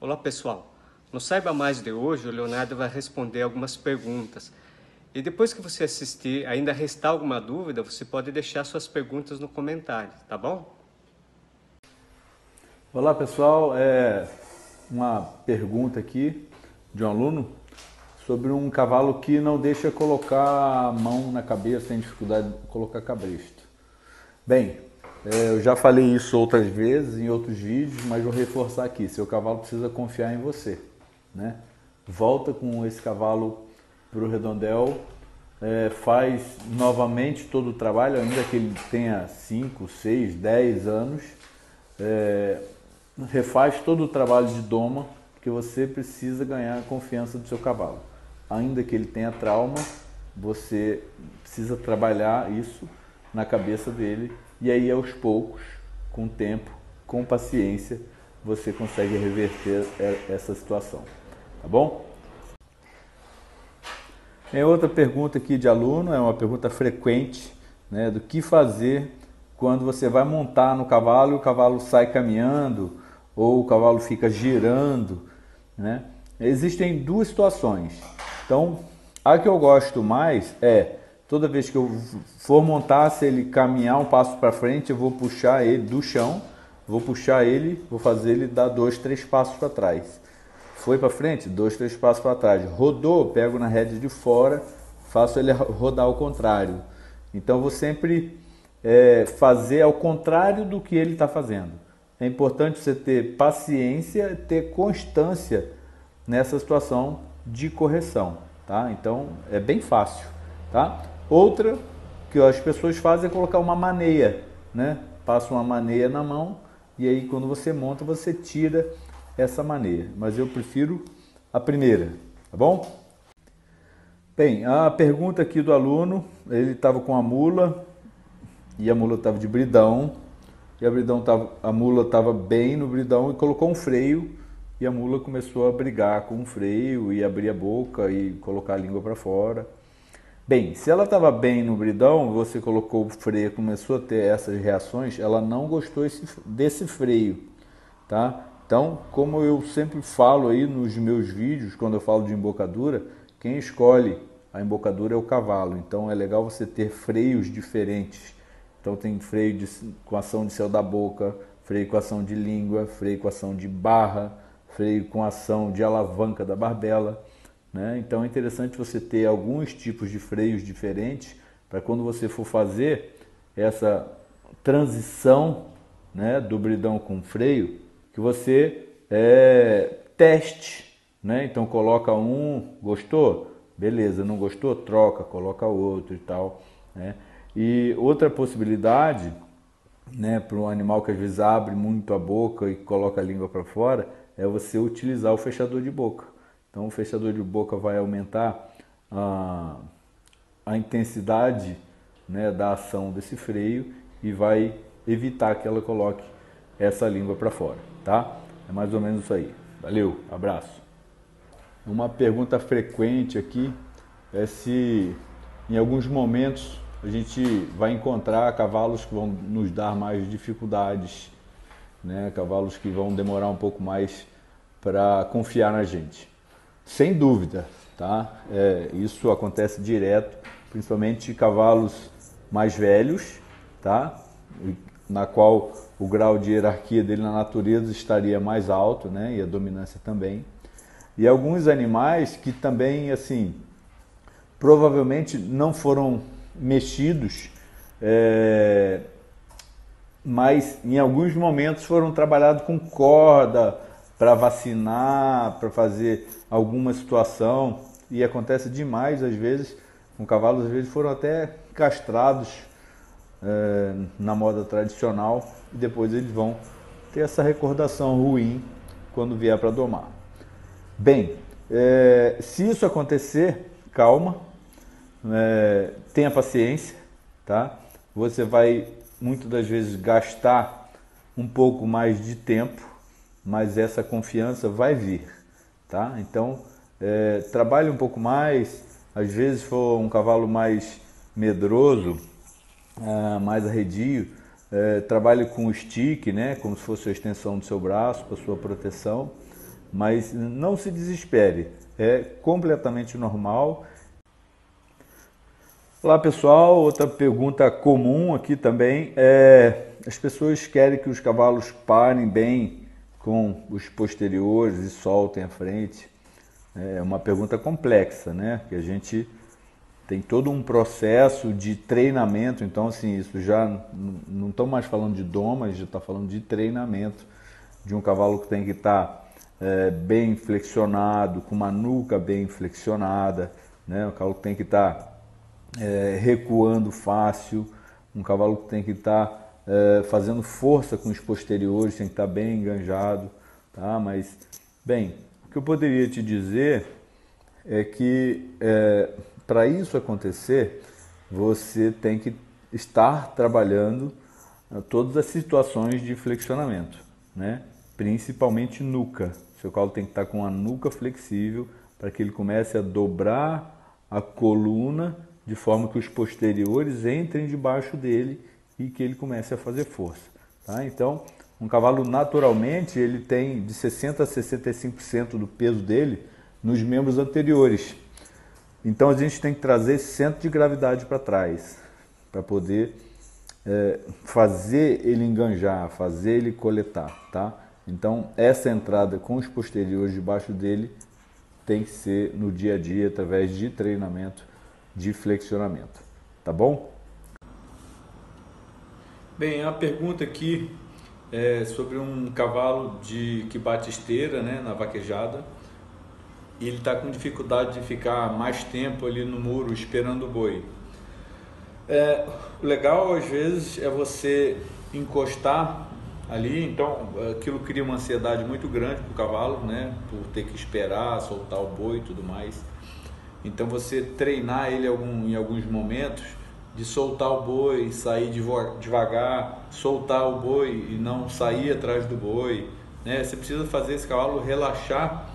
Olá pessoal, no Saiba Mais de hoje o Leonardo vai responder algumas perguntas. E depois que você assistir, ainda restar alguma dúvida, você pode deixar suas perguntas no comentário, tá bom? Olá pessoal, uma pergunta aqui de um aluno sobre um cavalo que não deixa colocar a mão na cabeça, tem dificuldade de colocar cabresto. Bem, eu já falei isso outras vezes em outros vídeos, mas vou reforçar aqui, seu cavalo precisa confiar em você, né? Volta com esse cavalo para o redondel, faz novamente todo o trabalho, ainda que ele tenha 5, 6, 10 anos, refaz todo o trabalho de doma, porque você precisa ganhar a confiança do seu cavalo. Ainda que ele tenha trauma, você precisa trabalhar isso na cabeça dele e aí aos poucos, com tempo, com paciência, você consegue reverter essa situação, tá bom? Tem outra pergunta aqui de aluno, é uma pergunta frequente, né, do que fazer quando você vai montar no cavalo e o cavalo sai caminhando ou o cavalo fica girando, né? Existem duas situações. Então, a que eu gosto mais é, toda vez que eu for montar, se ele caminhar um passo para frente, eu vou puxar ele do chão, vou puxar ele, vou fazer ele dar 2, 3 passos para trás. Foi para frente, 2, 3 passos para trás. Rodou, pego na rédea de fora, faço ele rodar ao contrário. Então vou sempre fazer ao contrário do que ele está fazendo. É importante você ter paciência, ter constância nessa situação de correção, tá? Então é bem fácil, tá? Outra que as pessoas fazem é colocar uma maneia, né? Passa uma maneia na mão e aí quando você monta você tira essa maneia, mas eu prefiro a primeira, tá bom? Bem, a pergunta aqui do aluno, ele estava com a mula e a mula estava de bridão e a mula estava bem no bridão e colocou um freio e a mula começou a brigar com o freio e abrir a boca e colocar a língua para fora. Bem, se ela estava bem no bridão, você colocou o freio, começou a ter essas reações, ela não gostou desse freio, tá? Então, como eu sempre falo aí nos meus vídeos, quando eu falo de embocadura, quem escolhe a embocadura é o cavalo. Então, é legal você ter freios diferentes. Então, tem freio com ação de céu da boca, freio com ação de língua, freio com ação de barra, freio com ação de alavanca da barbela, né? Então, é interessante você ter alguns tipos de freios diferentes para quando você for fazer essa transição, né, do bridão com freio, que você teste, né? Então coloca um, gostou? Beleza, não gostou? Troca, coloca outro e tal, né? E outra possibilidade, né, para um animal que às vezes abre muito a boca e coloca a língua para fora, é você utilizar o fechador de boca. Então o fechador de boca vai aumentar a intensidade, né, da ação desse freio e vai evitar que ela coloque essa língua para fora, tá? É mais ou menos isso aí. Valeu, abraço. Uma pergunta frequente aqui é se em alguns momentos a gente vai encontrar cavalos que vão nos dar mais dificuldades, né? Cavalos que vão demorar um pouco mais para confiar na gente. Sem dúvida, tá? Isso acontece direto, principalmente cavalos mais velhos, tá? Na qual o grau de hierarquia dele na natureza estaria mais alto, né? E a dominância também. E alguns animais que também, assim, provavelmente não foram mexidos, mas em alguns momentos foram trabalhados com corda para vacinar, para fazer alguma situação, e acontece demais às vezes, com cavalos às vezes foram até castrados na moda tradicional, e depois eles vão ter essa recordação ruim quando vier para domar. Bem, se isso acontecer, calma, tenha paciência, tá? Você vai muitas das vezes gastar um pouco mais de tempo, mas essa confiança vai vir, tá? Então, trabalhe um pouco mais, às vezes for um cavalo mais medroso, mais arredio, trabalhe com o stick, né? Como se fosse a extensão do seu braço, para sua proteção, mas não se desespere, é completamente normal. Olá pessoal, outra pergunta comum aqui também as pessoas querem que os cavalos parem bem com os posteriores e soltem a frente. É uma pergunta complexa, né? Que a gente tem todo um processo de treinamento, então assim, isso já não estamos mais falando de doma, a gente já está falando de treinamento de um cavalo que tem que estar bem flexionado, com uma nuca bem flexionada, né? Um cavalo que tem que estar recuando fácil, um cavalo que tem que estar fazendo força com os posteriores, tem que estar bem enganjado, tá? Mas, bem, o que eu poderia te dizer é que para isso acontecer, você tem que estar trabalhando todas as situações de flexionamento, né? Principalmente nuca. Seu cavalo tem que estar com a nuca flexível para que ele comece a dobrar a coluna de forma que os posteriores entrem debaixo dele e que ele comece a fazer força, tá? Então, um cavalo naturalmente ele tem de 60% a 65% do peso dele nos membros anteriores. Então a gente tem que trazer esse centro de gravidade para trás, para poder fazer ele enganjar, fazer ele coletar, tá? Então essa entrada com os posteriores debaixo dele tem que ser no dia a dia através de treinamento de flexionamento, tá bom? Bem, a pergunta aqui é sobre um cavalo que bate esteira, né, na vaquejada, e ele está com dificuldade de ficar mais tempo ali no muro esperando o boi. O legal às vezes é você encostar ali, então aquilo cria uma ansiedade muito grande para o cavalo, né, por ter que esperar, soltar o boi e tudo mais. Então você treinar ele em alguns momentos de soltar o boi, sair devagar, soltar o boi e não sair atrás do boi, né? Você precisa fazer esse cavalo relaxar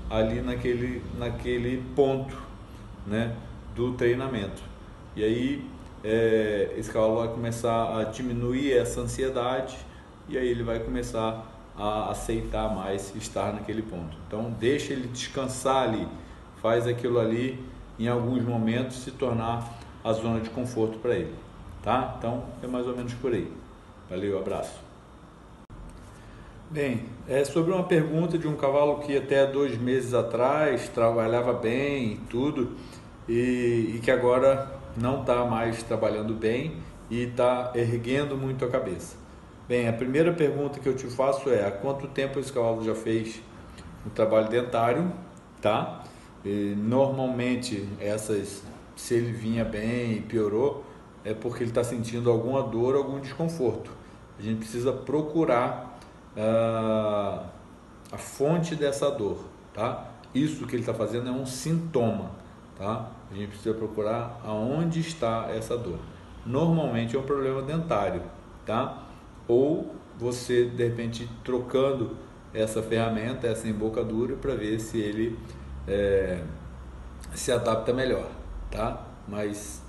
ali naquele ponto, né, do treinamento. E aí esse cavalo vai começar a diminuir essa ansiedade e aí ele vai começar a aceitar mais estar naquele ponto. Então deixa ele descansar ali, faz aquilo ali em alguns momentos se tornar a zona de conforto para ele, tá? Então é mais ou menos por aí. Valeu, abraço. Bem, é sobre uma pergunta de um cavalo que até 2 meses atrás trabalhava bem e tudo e que agora não está mais trabalhando bem e está erguendo muito a cabeça. Bem, a primeira pergunta que eu te faço é: há quanto tempo esse cavalo já fez o trabalho dentário, tá? E normalmente se ele vinha bem e piorou, é porque ele está sentindo alguma dor, algum desconforto. A gente precisa procurar a fonte dessa dor, tá? Isso que ele está fazendo é um sintoma, tá? A gente precisa procurar aonde está essa dor. Normalmente é um problema dentário, tá? Ou você de repente trocando essa ferramenta, essa embocadura, para ver se ele se adapta melhor, tá? Mas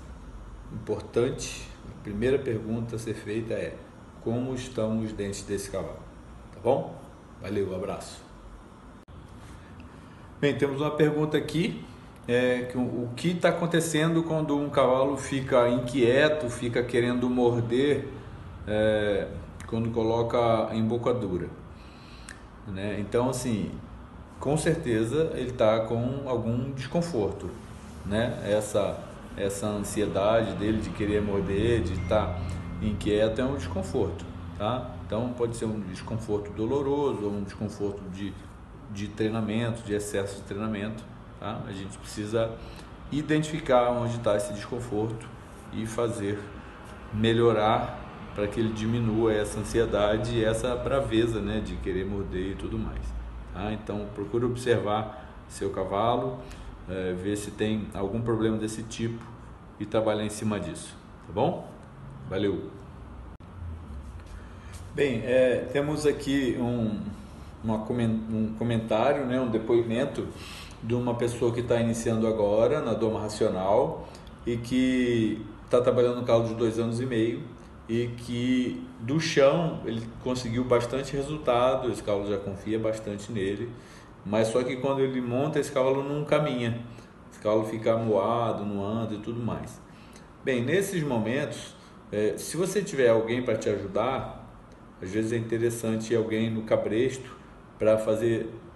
importante, a primeira pergunta a ser feita é: como estão os dentes desse cavalo? Tá bom? Valeu, abraço. Bem, temos uma pergunta aqui, o que está acontecendo quando um cavalo fica inquieto, fica querendo morder quando coloca a embocadura, né? Então, assim, com certeza ele está com algum desconforto, né? Essa ansiedade dele de querer morder, de estar inquieto, é um desconforto, tá? Então pode ser um desconforto doloroso ou um desconforto de treinamento, de excesso de treinamento, tá? A gente precisa identificar onde está esse desconforto e fazer melhorar para que ele diminua essa ansiedade e essa braveza, né, de querer morder e tudo mais, tá? Então procure observar seu cavalo, ver se tem algum problema desse tipo e trabalhar em cima disso, tá bom? Valeu! Bem, temos aqui um comentário, né, um depoimento de uma pessoa que está iniciando agora na doma racional e que está trabalhando no cavalo de 2 anos e meio e que do chão ele conseguiu bastante resultado. Esse cavalo já confia bastante nele mas só que quando ele monta, esse cavalo não caminha, esse cavalo fica amuado, não anda e tudo mais. Bem, nesses momentos, se você tiver alguém para te ajudar, às vezes é interessante ir alguém no cabresto para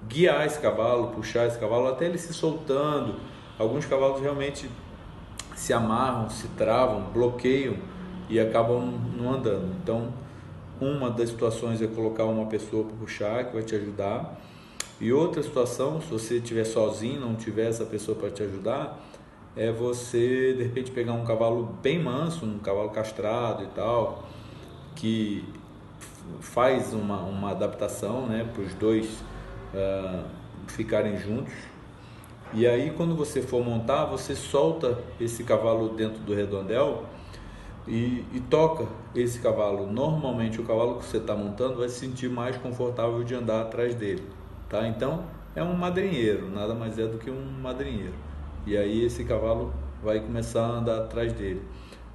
guiar esse cavalo, puxar esse cavalo até ele se soltando. Alguns cavalos realmente se amarram, se travam, bloqueiam e acabam não andando. Então, uma das situações é colocar uma pessoa para puxar, que vai te ajudar. E outra situação, se você estiver sozinho, não tiver essa pessoa para te ajudar, é você de repente pegar um cavalo bem manso, um cavalo castrado e tal, que faz uma adaptação, né, para os dois ficarem juntos. E aí quando você for montar, você solta esse cavalo dentro do redondel e toca esse cavalo. Normalmente o cavalo que você está montando vai se sentir mais confortável de andar atrás dele, tá? Então é um madrinheiro, nada mais é do que um madrinheiro. E aí esse cavalo vai começar a andar atrás dele.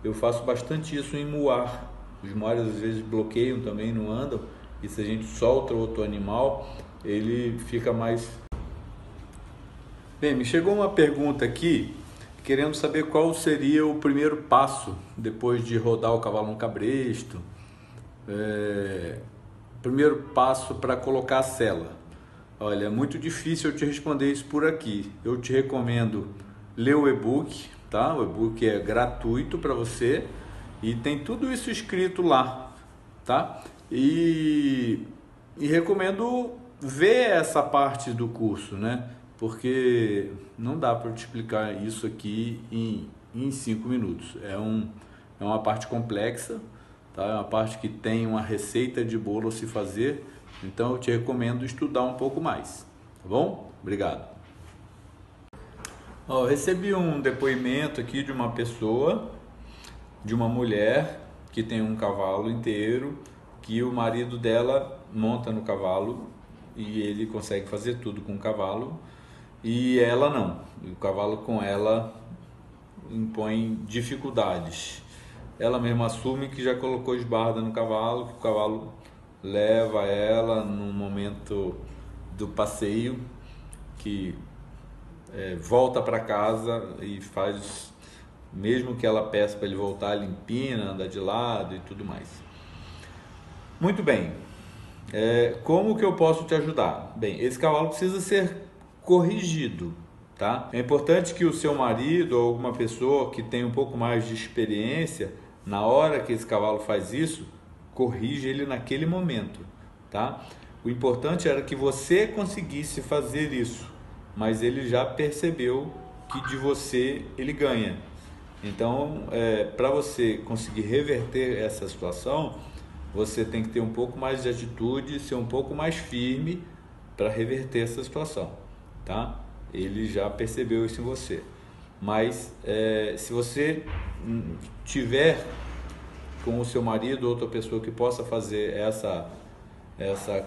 Eu faço bastante isso em muar. Os muares às vezes bloqueiam também, não andam, e se a gente solta outro animal, ele fica mais... Bem, me chegou uma pergunta aqui, querendo saber qual seria o primeiro passo depois de rodar o cavalo no cabresto. Primeiro passo para colocar a sela. Olha, é muito difícil eu te responder isso por aqui. Eu te recomendo ler o e-book, tá? O e-book é gratuito para você e tem tudo isso escrito lá, tá? E recomendo ver essa parte do curso, né? Porque não dá para te explicar isso aqui em 5 minutos. É uma parte complexa, tá? É uma parte que tem uma receita de bolo a se fazer, então eu te recomendo estudar um pouco mais, tá bom? Obrigado. Eu recebi um depoimento aqui de uma pessoa, de uma mulher que tem um cavalo inteiro, que o marido dela monta no cavalo e ele consegue fazer tudo com o cavalo, e ela não. O cavalo com ela impõe dificuldades. Ela mesma assume que já colocou esbarda no cavalo, que o cavalo leva ela no momento do passeio, que volta para casa e faz, mesmo que ela peça para ele voltar, ele empina, anda de lado e tudo mais. Muito bem. Como que eu posso te ajudar? Bem, esse cavalo precisa ser corrigido, tá? É importante que o seu marido ou alguma pessoa que tem um pouco mais de experiência, na hora que esse cavalo faz isso, corrija ele naquele momento, tá? O importante era que você conseguisse fazer isso, mas ele já percebeu que de você ele ganha. Então, para você conseguir reverter essa situação, você tem que ter um pouco mais de atitude, ser um pouco mais firme para reverter essa situação, tá? Ele já percebeu isso em você. Mas se você tiver com o seu marido ou outra pessoa que possa fazer essa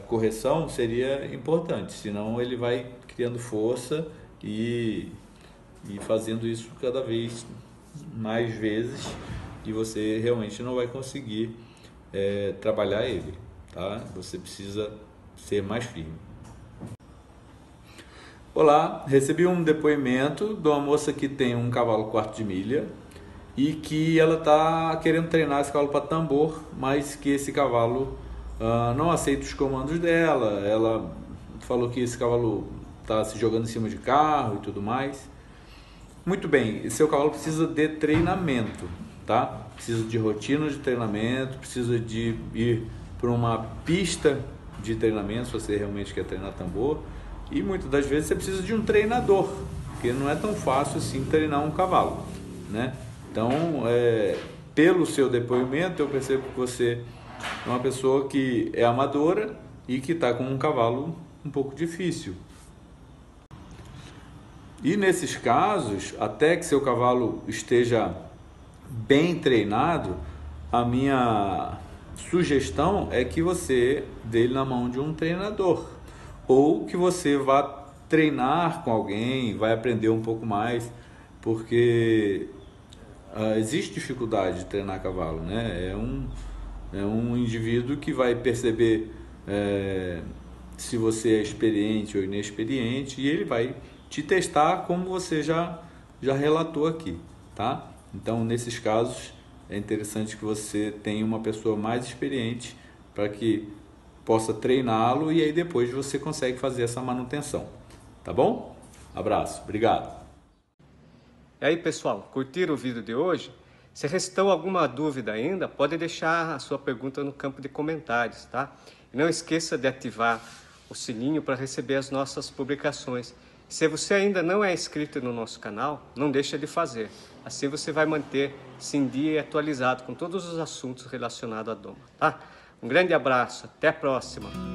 correção, seria importante. Senão ele vai criando força e fazendo isso cada vez mais vezes, e você realmente não vai conseguir trabalhar ele, tá? Você precisa ser mais firme. Olá, recebi um depoimento de uma moça que tem um cavalo quarto de milha e que ela está querendo treinar esse cavalo para tambor, mas que esse cavalo não aceita os comandos dela. Ela falou que esse cavalo está se jogando em cima de carro e tudo mais. Muito bem, seu cavalo precisa de treinamento, tá? Precisa de rotina de treinamento, precisa de ir para uma pista de treinamento, se você realmente quer treinar tambor. E muitas das vezes você precisa de um treinador, porque não é tão fácil assim treinar um cavalo, né? Então, pelo seu depoimento, eu percebo que você é uma pessoa que é amadora e que está com um cavalo um pouco difícil. E nesses casos, até que seu cavalo esteja bem treinado, a minha sugestão é que você dê ele na mão de um treinador, ou que você vá treinar com alguém, vai aprender um pouco mais, porque existe dificuldade de treinar cavalo, né? É um indivíduo que vai perceber se você é experiente ou inexperiente, e ele vai te testar como você já relatou aqui, tá? Então, nesses casos, é interessante que você tenha uma pessoa mais experiente para que possa treiná-lo e aí depois você consegue fazer essa manutenção, tá bom? Abraço, obrigado. E aí, pessoal, curtiram o vídeo de hoje? Se restou alguma dúvida ainda, pode deixar a sua pergunta no campo de comentários, tá? E não esqueça de ativar o sininho para receber as nossas publicações. Se você ainda não é inscrito no nosso canal, não deixa de fazer. Assim você vai manter-se em dia e atualizado com todos os assuntos relacionados à doma, tá? Um grande abraço, até a próxima!